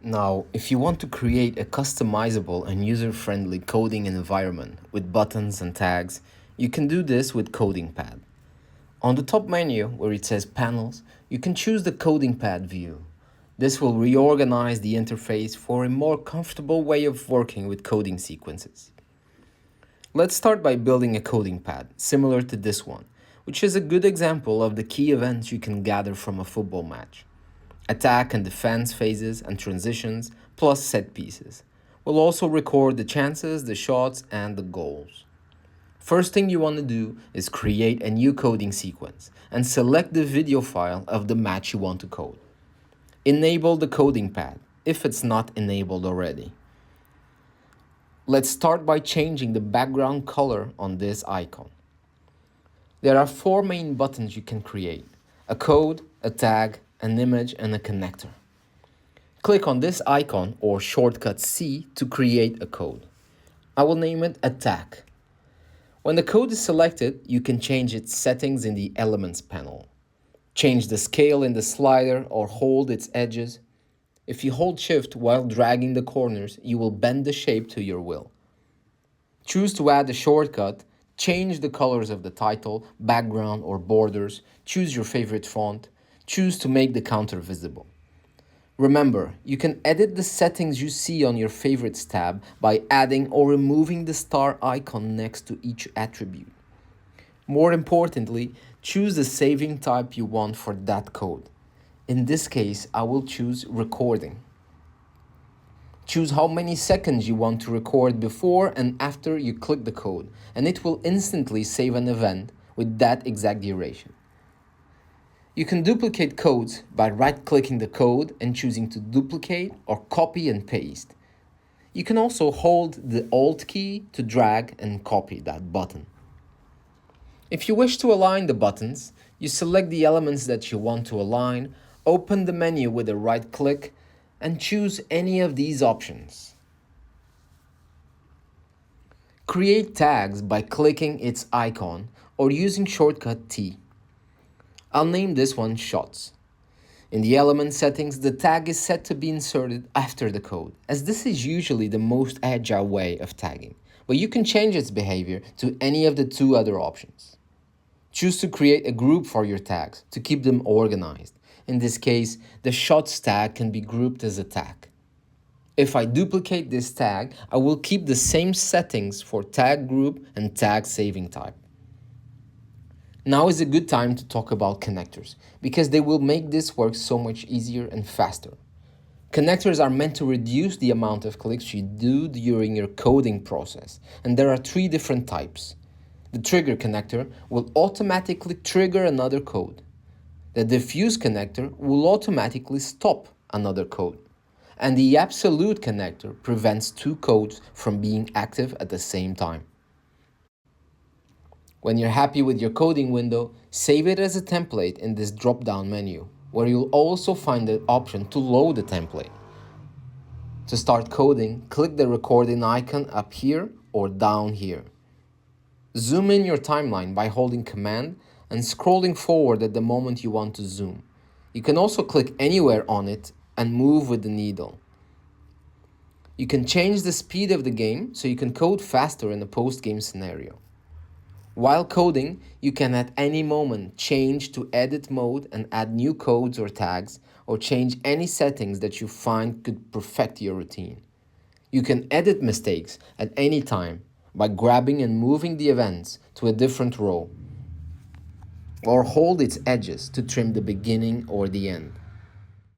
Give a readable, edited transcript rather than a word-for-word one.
Now, if you want to create a customizable and user-friendly coding environment with buttons and tags, you can do this with Coding Pad. On the top menu, where it says Panels, you can choose the Coding Pad view. This will reorganize the interface for a more comfortable way of working with coding sequences. Let's start by building a coding pad, similar to this one, which is a good example of the key events you can gather from a football match. Attack and defense phases and transitions, plus set pieces. We'll also record the chances, the shots, and the goals. First thing you want to do is create a new coding sequence and select the video file of the match you want to code. Enable the coding pad if it's not enabled already. Let's start by changing the background color on this icon. There are 4 main buttons you can create: a code, a tag, an image, and a connector. Click on this icon or shortcut C to create a code. I will name it Attack. When the code is selected, you can change its settings in the Elements panel. Change the scale in the slider or hold its edges. If you hold Shift while dragging the corners, you will bend the shape to your will. Choose to add a shortcut. Change the colors of the title, background, or borders. Choose your favorite font. Choose to make the counter visible. Remember, you can edit the settings you see on your Favorites tab by adding or removing the star icon next to each attribute. More importantly, choose the saving type you want for that code. In this case, I will choose recording. Choose how many seconds you want to record before and after you click the code, and it will instantly save an event with that exact duration. You can duplicate codes by right-clicking the code and choosing to duplicate or copy and paste. You can also hold the Alt key to drag and copy that button. If you wish to align the buttons, you select the elements that you want to align, open the menu with a right click, and choose any of these options. Create tags by clicking its icon or using shortcut T. I'll name this one Shots. In the element settings, the tag is set to be inserted after the code, as this is usually the most agile way of tagging, but you can change its behavior to any of the 2 other options. Choose to create a group for your tags to keep them organized. In this case, the Shots tag can be grouped as a tag. If I duplicate this tag, I will keep the same settings for tag group and tag saving type. Now is a good time to talk about connectors, because they will make this work so much easier and faster. Connectors are meant to reduce the amount of clicks you do during your coding process, and there are 3 different types. The trigger connector will automatically trigger another code. The diffuse connector will automatically stop another code. And the absolute connector prevents 2 codes from being active at the same time. When you're happy with your coding window, save it as a template in this drop-down menu, where you'll also find the option to load the template. To start coding, click the recording icon up here or down here. Zoom in your timeline by holding Command and scrolling forward at the moment you want to zoom. You can also click anywhere on it and move with the needle. You can change the speed of the game so you can code faster in a post-game scenario. While coding, you can at any moment change to edit mode and add new codes or tags, or change any settings that you find could perfect your routine. You can edit mistakes at any time by grabbing and moving the events to a different row, or hold its edges to trim the beginning or the end.